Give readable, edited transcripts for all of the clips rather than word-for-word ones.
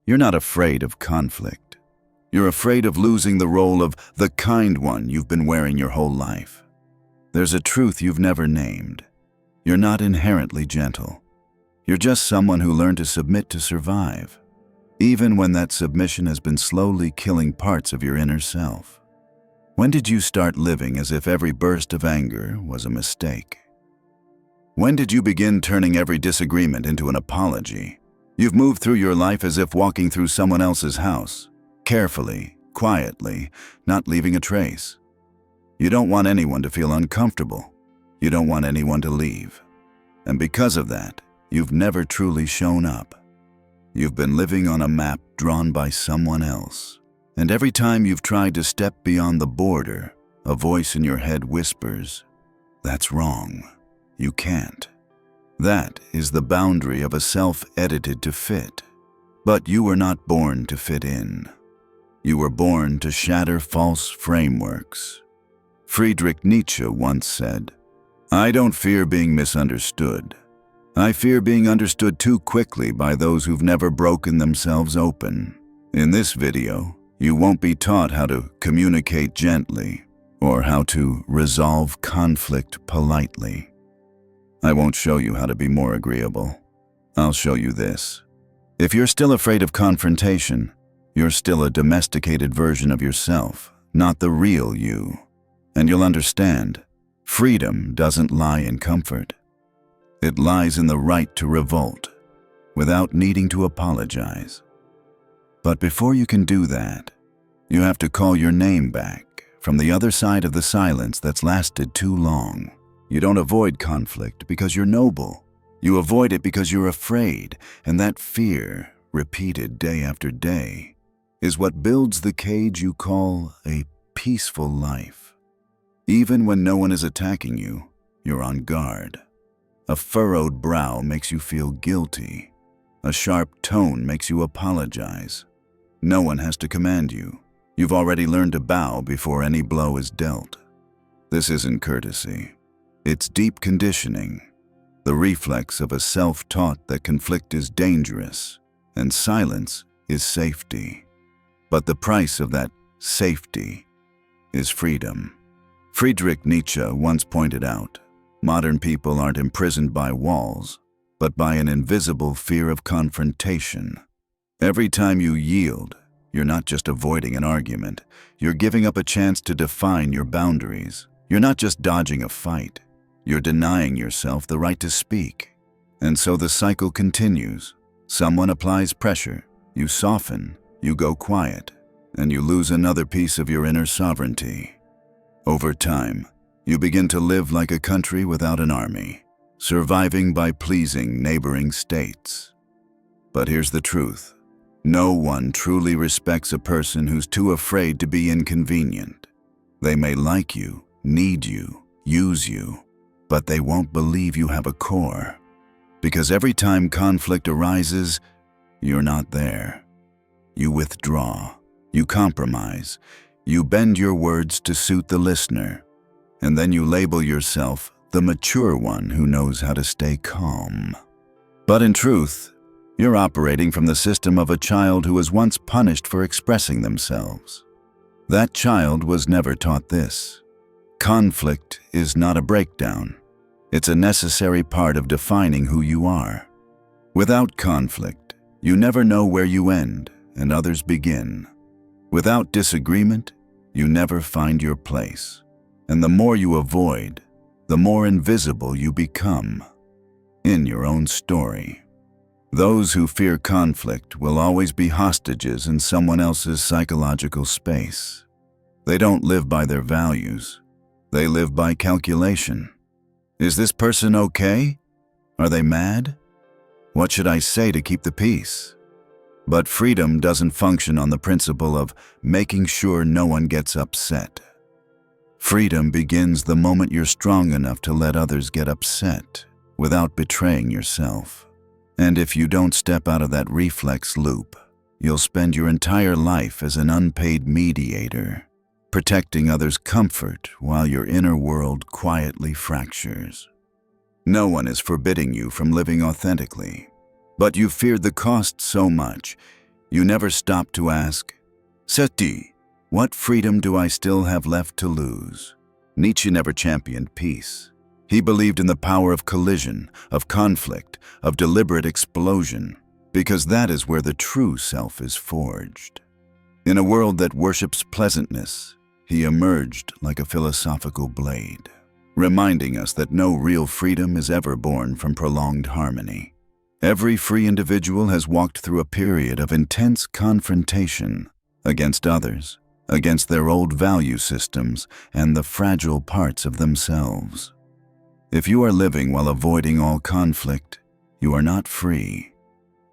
You're not afraid of conflict. You're afraid of losing the role of the kind one you've been wearing your whole life. There's a truth you've never named. You're not inherently gentle. You're just someone who learned to submit to survive, even when that submission has been slowly killing parts of your inner self. When did you start living as if every burst of anger was a mistake? When did you begin turning every disagreement into an apology? You've moved through your life as if walking through someone else's house, carefully, quietly, not leaving a trace. You don't want anyone to feel uncomfortable. You don't want anyone to leave. And because of that, you've never truly shown up. You've been living on a map drawn by someone else. And every time you've tried to step beyond the border, a voice in your head whispers, "That's wrong. You can't." That is the boundary of a self edited to fit. But you were not born to fit in. You were born to shatter false frameworks. Friedrich Nietzsche once said, "I don't fear being misunderstood. I fear being understood too quickly by those who've never broken themselves open." In this video, you won't be taught how to communicate gently or how to resolve conflict politely. I won't show you how to be more agreeable. I'll show you this. If you're still afraid of confrontation, you're still a domesticated version of yourself, not the real you. And you'll understand, freedom doesn't lie in comfort. It lies in the right to revolt, without needing to apologize. But before you can do that, you have to call your name back from the other side of the silence that's lasted too long. You don't avoid conflict because you're noble. You avoid it because you're afraid, and that fear, repeated day after day, is what builds the cage you call a peaceful life. Even when no one is attacking you, you're on guard. A furrowed brow makes you feel guilty. A sharp tone makes you apologize. No one has to command you. You've already learned to bow before any blow is dealt. This isn't courtesy. It's deep conditioning, the reflex of a self-taught that conflict is dangerous and silence is safety. But the price of that safety is freedom. Friedrich Nietzsche once pointed out, modern people aren't imprisoned by walls, but by an invisible fear of confrontation. Every time you yield, you're not just avoiding an argument, you're giving up a chance to define your boundaries. You're not just dodging a fight, you're denying yourself the right to speak. And so the cycle continues. Someone applies pressure, you soften, you go quiet, and you lose another piece of your inner sovereignty. Over time, you begin to live like a country without an army, surviving by pleasing neighboring states. But here's the truth. No one truly respects a person who's too afraid to be inconvenient. They may like you, need you, use you, but they won't believe you have a core. Because every time conflict arises, you're not there. You withdraw, you compromise, you bend your words to suit the listener, and then you label yourself the mature one who knows how to stay calm. But in truth, you're operating from the system of a child who was once punished for expressing themselves. That child was never taught this. Conflict is not a breakdown. It's a necessary part of defining who you are. Without conflict, you never know where you end and others begin. Without disagreement, you never find your place. And the more you avoid, the more invisible you become in your own story. Those who fear conflict will always be hostages in someone else's psychological space. They don't live by their values. They live by calculation. Is this person okay? Are they mad? What should I say to keep the peace? But freedom doesn't function on the principle of making sure no one gets upset. Freedom begins the moment you're strong enough to let others get upset without betraying yourself. And if you don't step out of that reflex loop, you'll spend your entire life as an unpaid mediator, protecting others' comfort while your inner world quietly fractures. No one is forbidding you from living authentically, but you've feared the cost so much, You never stop to ask, Seti, what freedom do I still have left to lose? Nietzsche never championed peace. He believed in the power of collision, of conflict, of deliberate explosion, because that is where the true self is forged. In a world that worships pleasantness, he emerged like a philosophical blade, reminding us that no real freedom is ever born from prolonged harmony. Every free individual has walked through a period of intense confrontation against others, against their old value systems and the fragile parts of themselves. If you are living while avoiding all conflict, you are not free.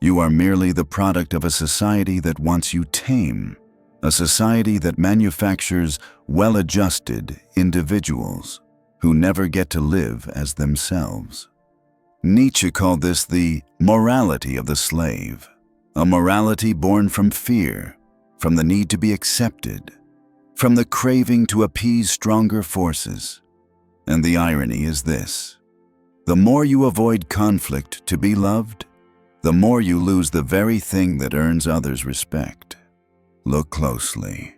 You are merely the product of a society that wants you tame, a society that manufactures well-adjusted individuals who never get to live as themselves. Nietzsche called this the morality of the slave, a morality born from fear, from the need to be accepted, from the craving to appease stronger forces. And the irony is this: the more you avoid conflict to be loved, the more you lose the very thing that earns others' respect. Look closely.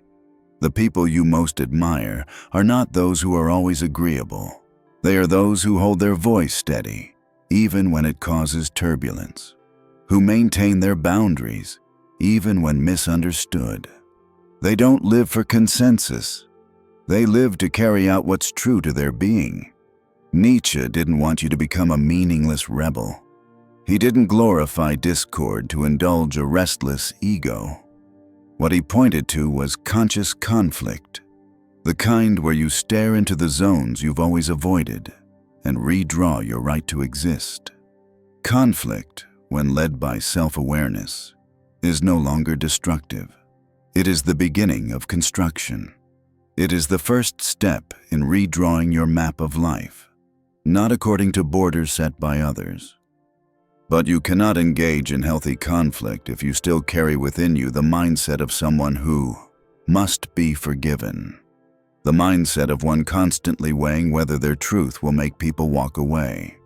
The people you most admire are not those who are always agreeable. They are those who hold their voice steady, even when it causes turbulence, who maintain their boundaries, even when misunderstood. They don't live for consensus. They live to carry out what's true to their being. Nietzsche didn't want you to become a meaningless rebel. He didn't glorify discord to indulge a restless ego. What he pointed to was conscious conflict, the kind where you stare into the zones you've always avoided and redraw your right to exist. Conflict, when led by self-awareness, is no longer destructive. It is the beginning of construction. It is the first step in redrawing your map of life, not according to borders set by others. But you cannot engage in healthy conflict if you still carry within you the mindset of someone who must be forgiven. The mindset of one constantly weighing whether their truth will make people walk away.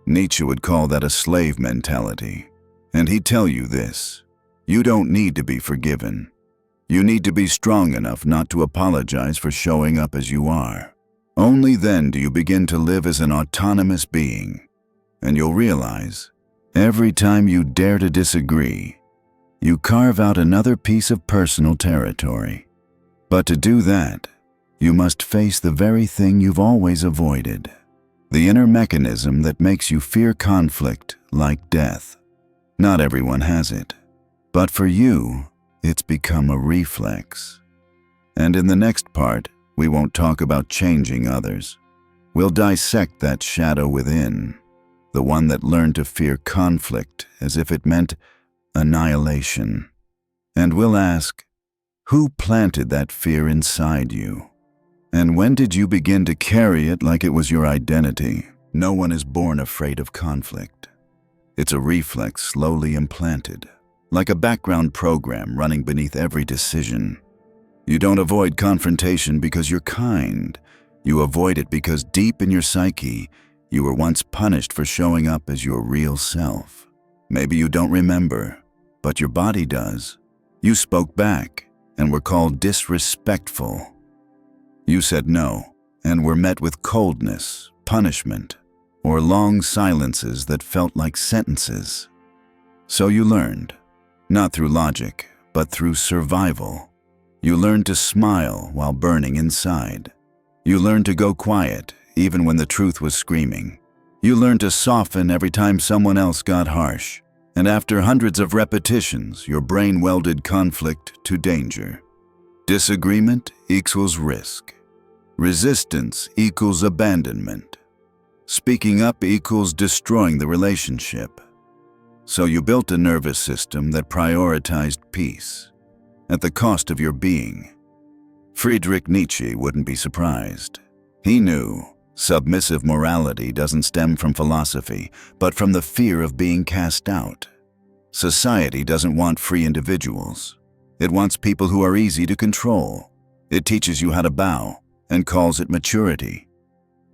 Nietzsche would call that a slave mentality. And he'd tell you this: you don't need to be forgiven. You need to be strong enough not to apologize for showing up as you are. Only then do you begin to live as an autonomous being. And you'll realize, every time you dare to disagree, you carve out another piece of personal territory. But to do that, you must face the very thing you've always avoided, the inner mechanism that makes you fear conflict like death. Not everyone has it, but for you, it's become a reflex. And in the next part, we won't talk about changing others. We'll dissect that shadow within, the one that learned to fear conflict as if it meant annihilation. And we'll ask, who planted that fear inside you? And when did you begin to carry it like it was your identity? No one is born afraid of conflict. It's a reflex slowly implanted, like a background program running beneath every decision. You don't avoid confrontation because you're kind. You avoid it because deep in your psyche, you were once punished for showing up as your real self. Maybe you don't remember, but your body does. You spoke back and were called disrespectful. You said no and were met with coldness, punishment, or long silences that felt like sentences. So you learned, not through logic, but through survival. You learned to smile while burning inside. You learned to go quiet even when the truth was screaming. You learned to soften every time someone else got harsh. And after hundreds of repetitions, your brain welded conflict to danger. Disagreement equals risk. Resistance equals abandonment. Speaking up equals destroying the relationship. So you built a nervous system that prioritized peace at the cost of your being. Friedrich Nietzsche wouldn't be surprised. He knew submissive morality doesn't stem from philosophy, but from the fear of being cast out. Society doesn't want free individuals. It wants people who are easy to control. It teaches you how to bow and calls it maturity.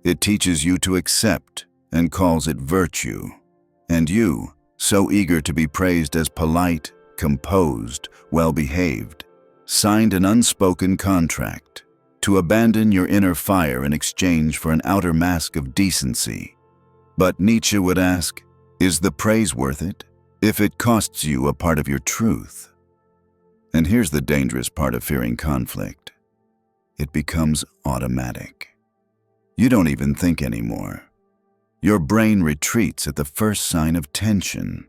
It teaches you to accept and calls it virtue. And you, so eager to be praised as polite, composed, well-behaved, signed an unspoken contract to abandon your inner fire in exchange for an outer mask of decency. But Nietzsche would ask, is the praise worth it if it costs you a part of your truth? And here's the dangerous part of fearing conflict. It becomes automatic. You don't even think anymore. Your brain retreats at the first sign of tension.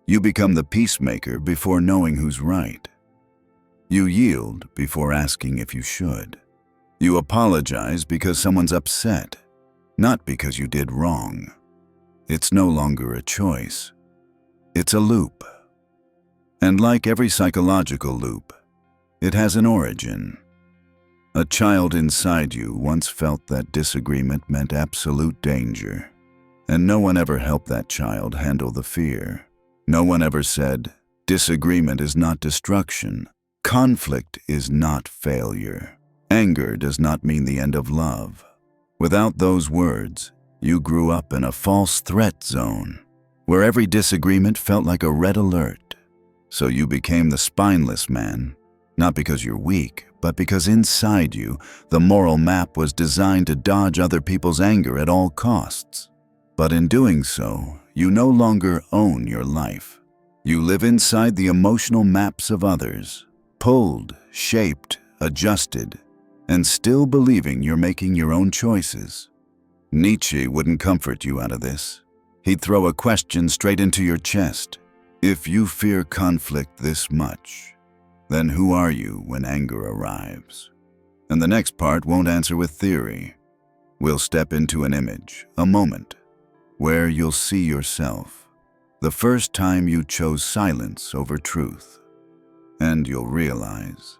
You become the peacemaker before knowing who's right. You yield before asking if you should. You apologize because someone's upset, not because you did wrong. It's no longer a choice. It's a loop. And like every psychological loop, it has an origin. A child inside you once felt that disagreement meant absolute danger, and no one ever helped that child handle the fear. No one ever said, disagreement is not destruction. Conflict is not failure. Anger does not mean the end of love. Without those words, you grew up in a false threat zone, where every disagreement felt like a red alert. So you became the spineless man, not because you're weak, but because inside you, the moral map was designed to dodge other people's anger at all costs. But in doing so, you no longer own your life. You live inside the emotional maps of others, pulled, shaped, adjusted, and still believing you're making your own choices. Nietzsche wouldn't comfort you out of this. He'd throw a question straight into your chest. If you fear conflict this much, then who are you when anger arrives? And the next part won't answer with theory. We'll step into an image, a moment, where you'll see yourself. The first time you chose silence over truth. And you'll realize,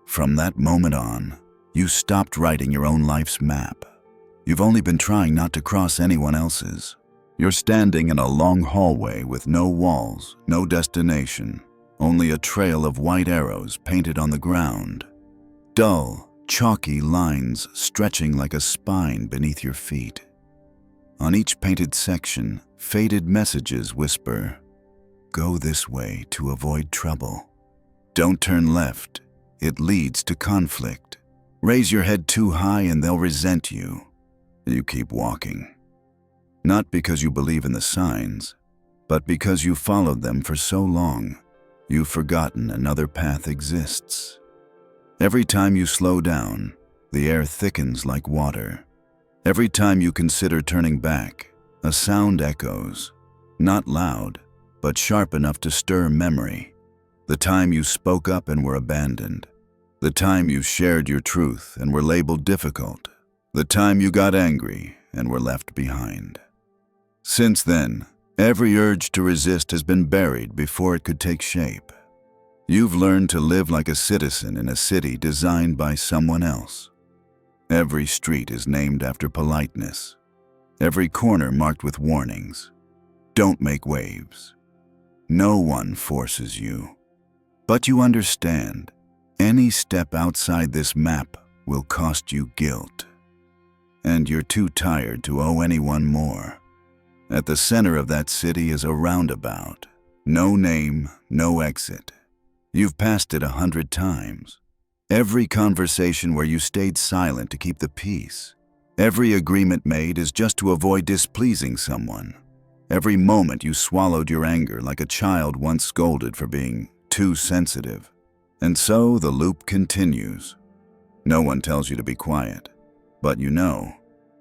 from that moment on, you stopped writing your own life's map. You've only been trying not to cross anyone else's. You're standing in a long hallway with no walls, no destination, only a trail of white arrows painted on the ground. Dull, chalky lines stretching like a spine beneath your feet. On each painted section, faded messages whisper, "Go this way to avoid trouble. Don't turn left, it leads to conflict. Raise your head too high and they'll resent you." You keep walking. Not because you believe in the signs, but because you followed them for so long, you've forgotten another path exists. Every time you slow down, the air thickens like water. Every time you consider turning back, a sound echoes, not loud, but sharp enough to stir memory. The time you spoke up and were abandoned. The time you shared your truth and were labeled difficult. The time you got angry and were left behind. Since then, every urge to resist has been buried before it could take shape. You've learned to live like a citizen in a city designed by someone else. Every street is named after politeness. Every corner marked with warnings. Don't make waves. No one forces you. But you understand, any step outside this map will cost you guilt. And you're too tired to owe anyone more. At the center of that city is a roundabout. No name, no exit. You've passed it 100 times. Every conversation where you stayed silent to keep the peace. Every agreement made is just to avoid displeasing someone. Every moment you swallowed your anger like a child once scolded for being too sensitive. And so the loop continues. No one tells you to be quiet. But you know,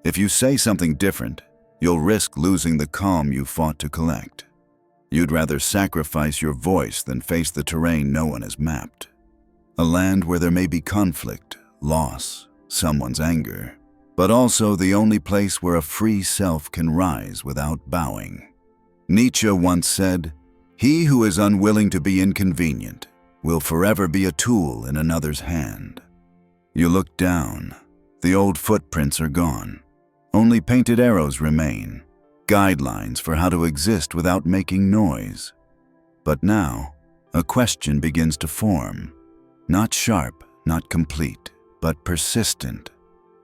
if you say something different, you'll risk losing the calm you fought to collect. You'd rather sacrifice your voice than face the terrain no one has mapped. A land where there may be conflict, loss, someone's anger, but also the only place where a free self can rise without bowing. Nietzsche once said, "He who is unwilling to be inconvenient will forever be a tool in another's hand." You look down. The old footprints are gone. Only painted arrows remain, guidelines for how to exist without making noise. But now, a question begins to form. Not sharp, not complete, but persistent,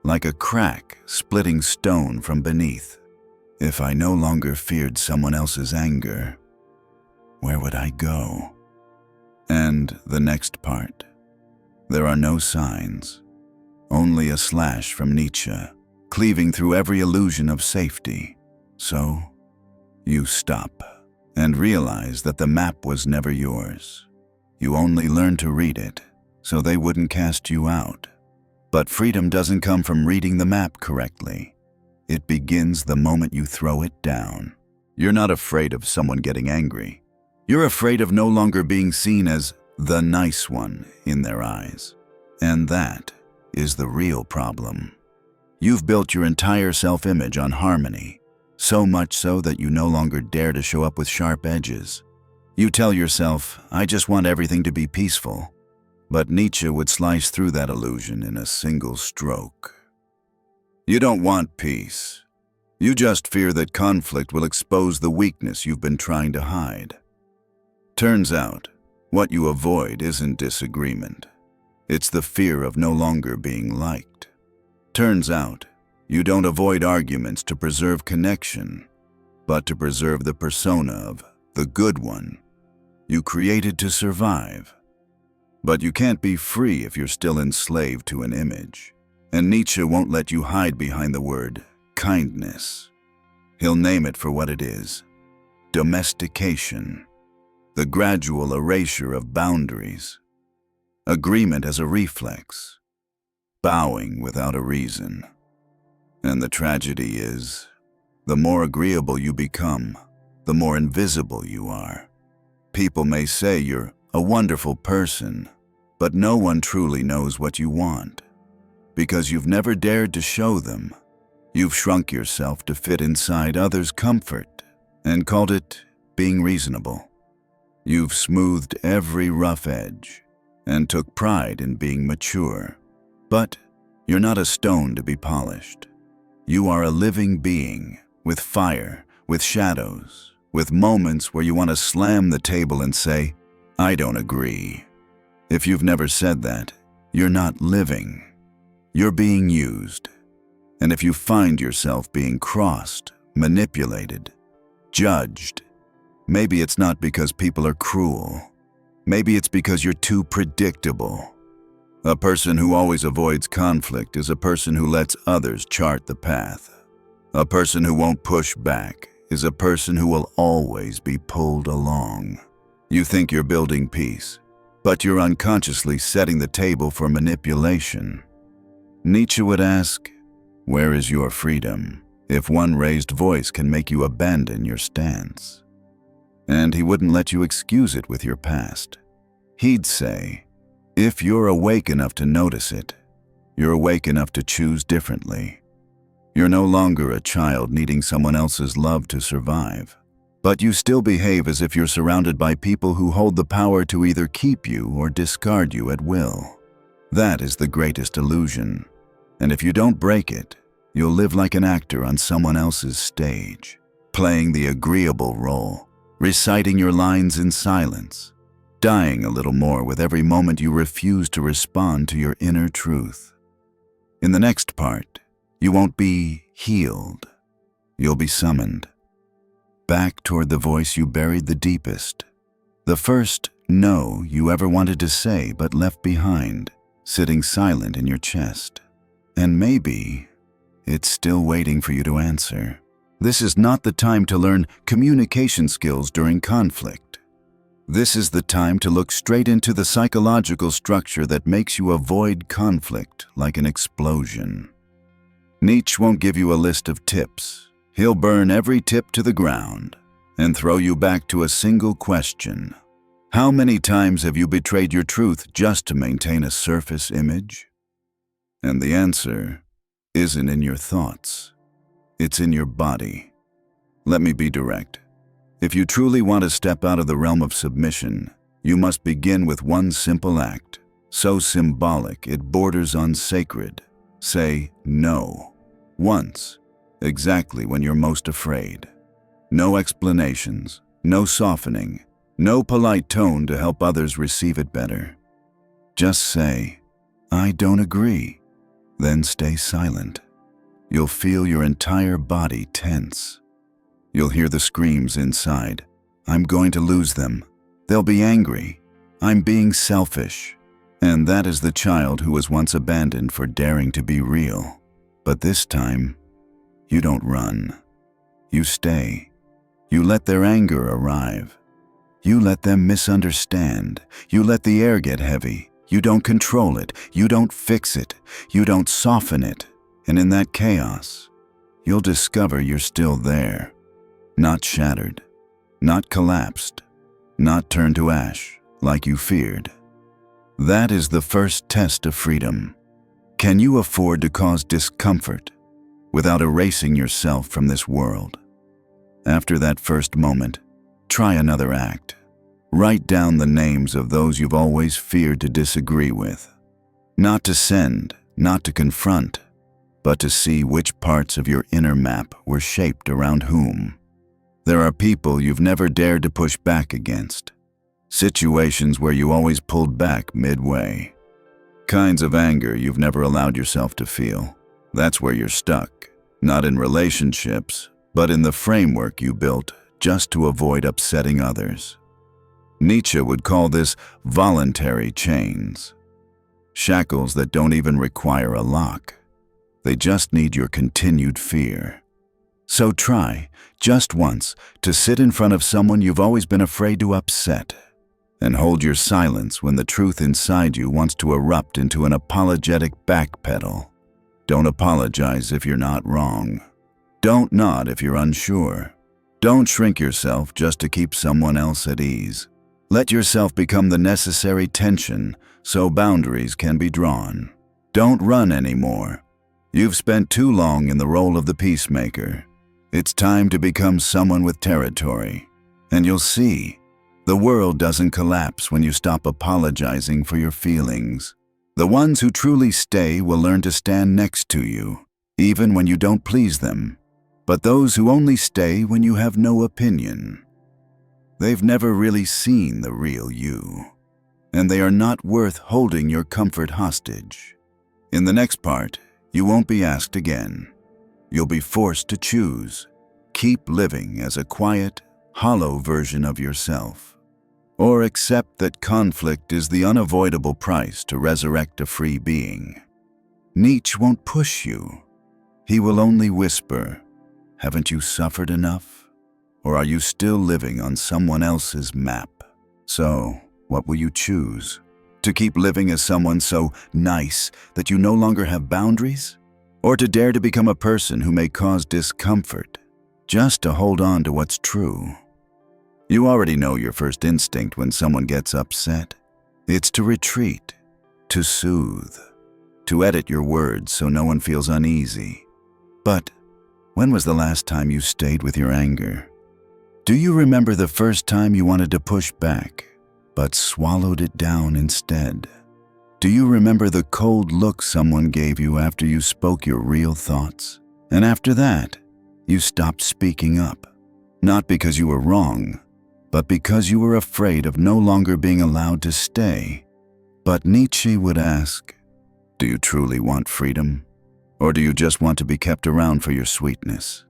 like a crack splitting stone from beneath. If I no longer feared someone else's anger, where would I go? And the next part. There are no signs, only a slash from Nietzsche, cleaving through every illusion of safety. So, you stop and realize that the map was never yours. You only learned to read it, so they wouldn't cast you out. But freedom doesn't come from reading the map correctly. It begins the moment you throw it down. You're not afraid of someone getting angry. You're afraid of no longer being seen as the nice one in their eyes. And that is the real problem. You've built your entire self-image on harmony, so much so that you no longer dare to show up with sharp edges. You tell yourself, I just want everything to be peaceful. But Nietzsche would slice through that illusion in a single stroke. You don't want peace. You just fear that conflict will expose the weakness you've been trying to hide. Turns out, what you avoid isn't disagreement. It's the fear of no longer being liked. Turns out, you don't avoid arguments to preserve connection, but to preserve the persona of the good one you created to survive. But you can't be free if you're still enslaved to an image. And Nietzsche won't let you hide behind the word kindness. He'll name it for what it is: domestication, the gradual erasure of boundaries, agreement as a reflex, bowing without a reason. And the tragedy is, the more agreeable you become, the more invisible you are. People may say you're a wonderful person, but no one truly knows what you want, because you've never dared to show them. You've shrunk yourself to fit inside others' comfort and called it being reasonable. You've smoothed every rough edge and took pride in being mature. But you're not a stone to be polished. You are a living being with fire, with shadows, with moments where you want to slam the table and say, I don't agree. If you've never said that, you're not living. You're being used. And if you find yourself being crossed, manipulated, judged, maybe it's not because people are cruel. Maybe it's because you're too predictable. A person who always avoids conflict is a person who lets others chart the path. A person who won't push back is a person who will always be pulled along. You think you're building peace, but you're unconsciously setting the table for manipulation. Nietzsche would ask, where is your freedom if one raised voice can make you abandon your stance? And he wouldn't let you excuse it with your past. He'd say, if you're awake enough to notice it, you're awake enough to choose differently. You're no longer a child needing someone else's love to survive. But you still behave as if you're surrounded by people who hold the power to either keep you or discard you at will. That is the greatest illusion. And if you don't break it, you'll live like an actor on someone else's stage, playing the agreeable role, reciting your lines in silence, dying a little more with every moment you refuse to respond to your inner truth. In the next part, you won't be healed. You'll be summoned back toward the voice you buried the deepest, the first no you ever wanted to say but left behind, sitting silent in your chest. And maybe it's still waiting for you to answer. This is not the time to learn communication skills during conflict. This is the time to look straight into the psychological structure that makes you avoid conflict like an explosion. Nietzsche won't give you a list of tips. He'll burn every tip to the ground and throw you back to a single question. How many times have you betrayed your truth just to maintain a surface image? And the answer isn't in your thoughts. It's in your body. Let me be direct. If you truly want to step out of the realm of submission, you must begin with one simple act, so symbolic it borders on sacred. Say no. Once. Exactly when you're most afraid. No explanations, no softening, no polite tone to help others receive it better. Just say, I don't agree. Then stay silent. You'll feel your entire body tense. You'll hear the screams inside. I'm going to lose them. They'll be angry. I'm being selfish. And that is the child who was once abandoned for daring to be real. But this time, you don't run. You stay. You let their anger arrive. You let them misunderstand. You let the air get heavy. You don't control it. You don't fix it. You don't soften it. And in that chaos, you'll discover you're still there. Not shattered. Not collapsed. Not turned to ash like you feared. That is the first test of freedom. Can you afford to cause discomfort without erasing yourself from this world? After that first moment, try another act. Write down the names of those you've always feared to disagree with. Not to send, not to confront, but to see which parts of your inner map were shaped around whom. There are people you've never dared to push back against. Situations where you always pulled back midway. Kinds of anger you've never allowed yourself to feel. That's where you're stuck. Not in relationships, but in the framework you built just to avoid upsetting others. Nietzsche would call this voluntary chains. Shackles that don't even require a lock. They just need your continued fear. So try, just once, to sit in front of someone you've always been afraid to upset, and hold your silence when the truth inside you wants to erupt into an apologetic backpedal. Don't apologize if you're not wrong. Don't nod if you're unsure. Don't shrink yourself just to keep someone else at ease. Let yourself become the necessary tension so boundaries can be drawn. Don't run anymore. You've spent too long in the role of the peacemaker. It's time to become someone with territory. And you'll see, the world doesn't collapse when you stop apologizing for your feelings. The ones who truly stay will learn to stand next to you, even when you don't please them. But those who only stay when you have no opinion, they've never really seen the real you, and they are not worth holding your comfort hostage. In the next part, you won't be asked again. You'll be forced to choose. Keep living as a quiet, hollow version of yourself, or accept that conflict is the unavoidable price to resurrect a free being. Nietzsche won't push you. He will only whisper, "Haven't you suffered enough? Or are you still living on someone else's map?" So, what will you choose? To keep living as someone so nice that you no longer have boundaries? Or to dare to become a person who may cause discomfort, just to hold on to what's true? You already know your first instinct when someone gets upset. It's to retreat, to soothe, to edit your words so no one feels uneasy. But when was the last time you stayed with your anger? Do you remember the first time you wanted to push back, but swallowed it down instead? Do you remember the cold look someone gave you after you spoke your real thoughts? And after that, you stopped speaking up, not because you were wrong, but because you were afraid of no longer being allowed to stay. But Nietzsche would ask, do you truly want freedom? Or do you just want to be kept around for your sweetness?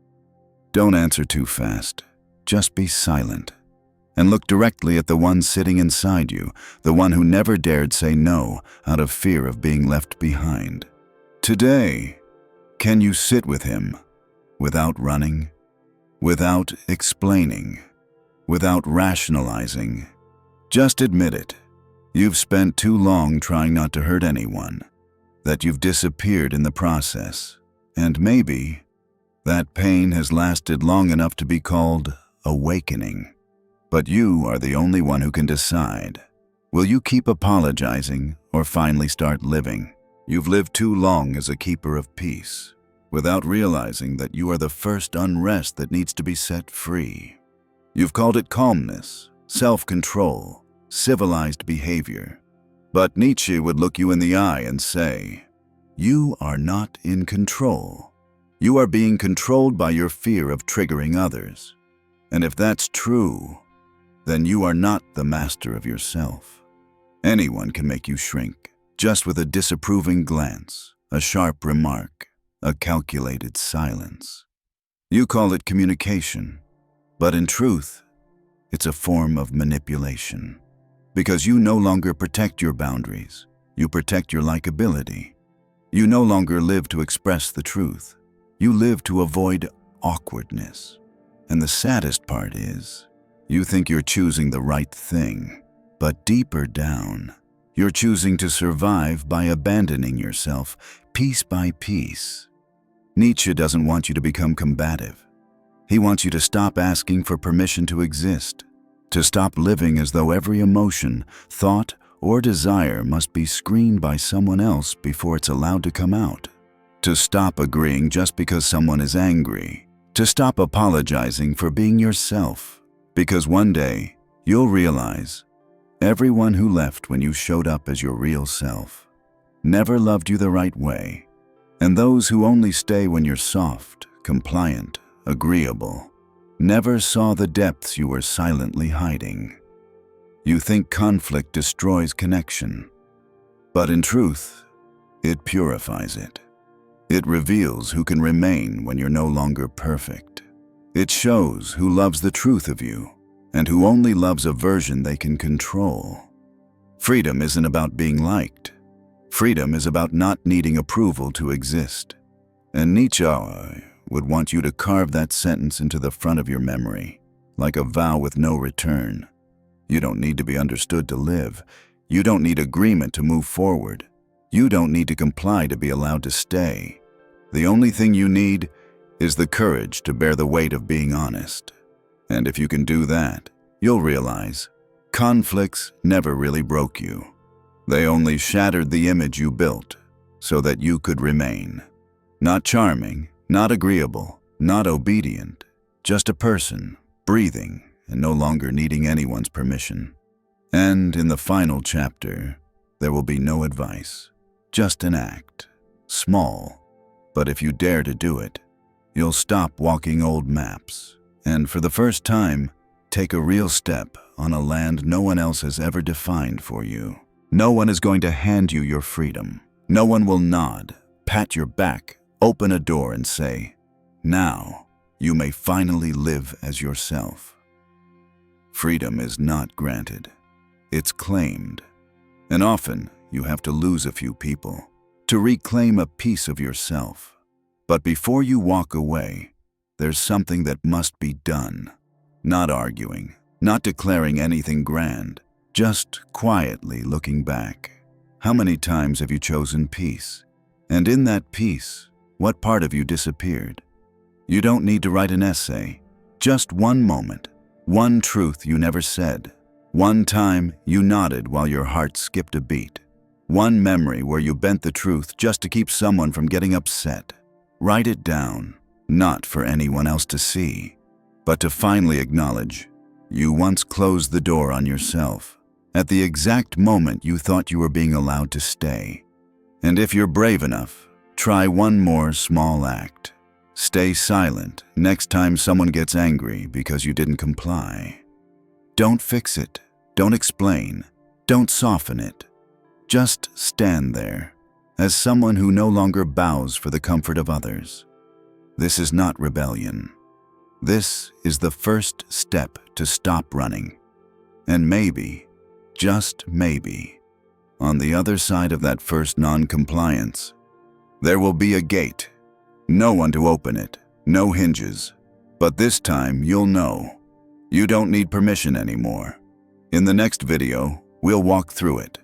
Don't answer too fast. Just be silent. And look directly at the one sitting inside you, the one who never dared say no out of fear of being left behind. Today, can you sit with him without running, without explaining, without rationalizing? Just admit it. You've spent too long trying not to hurt anyone, that you've disappeared in the process, and maybe that pain has lasted long enough to be called awakening. But you are the only one who can decide. Will you keep apologizing or finally start living? You've lived too long as a keeper of peace, without realizing that you are the first unrest that needs to be set free. You've called it calmness, self-control, civilized behavior. But Nietzsche would look you in the eye and say, you are not in control. You are being controlled by your fear of triggering others. And if that's true, then you are not the master of yourself. Anyone can make you shrink, just with a disapproving glance, a sharp remark, a calculated silence. You call it communication, but in truth, it's a form of manipulation. Because you no longer protect your boundaries. You protect your likability. You no longer live to express the truth. You live to avoid awkwardness. And the saddest part is, you think you're choosing the right thing, but deeper down, you're choosing to survive by abandoning yourself piece by piece. Nietzsche doesn't want you to become combative. He wants you to stop asking for permission to exist, to stop living as though every emotion, thought, or desire must be screened by someone else before it's allowed to come out, to stop agreeing just because someone is angry, to stop apologizing for being yourself, because one day you'll realize everyone who left when you showed up as your real self never loved you the right way, and those who only stay when you're soft, compliant, agreeable, never saw the depths you were silently hiding. You think conflict destroys connection, but in truth, it purifies it. It reveals who can remain when you're no longer perfect. It shows who loves the truth of you and who only loves a version they can control. Freedom isn't about being liked. Freedom is about not needing approval to exist. And Nietzsche would want you to carve that sentence into the front of your memory, like a vow with no return. You don't need to be understood to live. You don't need agreement to move forward. You don't need to comply to be allowed to stay. The only thing you need is the courage to bear the weight of being honest. And if you can do that, you'll realize conflicts never really broke you. They only shattered the image you built so that you could remain. Not charming, not agreeable, not obedient, just a person, breathing and no longer needing anyone's permission. And in the final chapter, there will be no advice, just an act, small, but if you dare to do it, you'll stop walking old maps, and for the first time, take a real step on a land no one else has ever defined for you. No one is going to hand you your freedom. No one will nod, pat your back, open a door and say, "Now, you may finally live as yourself." Freedom is not granted. It's claimed. And often, you have to lose a few people to reclaim a piece of yourself. But before you walk away, there's something that must be done. Not arguing, not declaring anything grand, just quietly looking back. How many times have you chosen peace? And in that peace, what part of you disappeared? You don't need to write an essay. Just one moment, one truth you never said, one time you nodded while your heart skipped a beat, one memory where you bent the truth just to keep someone from getting upset. Write it down, not for anyone else to see, but to finally acknowledge you once closed the door on yourself at the exact moment you thought you were being allowed to stay. And if you're brave enough, try one more small act. Stay silent next time someone gets angry because you didn't comply. Don't fix it. Don't explain. Don't soften it. Just stand there as someone who no longer bows for the comfort of others. This is not rebellion. This is the first step to stop running. And maybe, just maybe, on the other side of that first non-compliance, there will be a gate. No one to open it, no hinges. But this time you'll know. You don't need permission anymore. In the next video, we'll walk through it.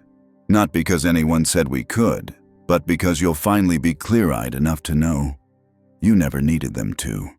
Not because anyone said we could, but because you'll finally be clear-eyed enough to know you never needed them to.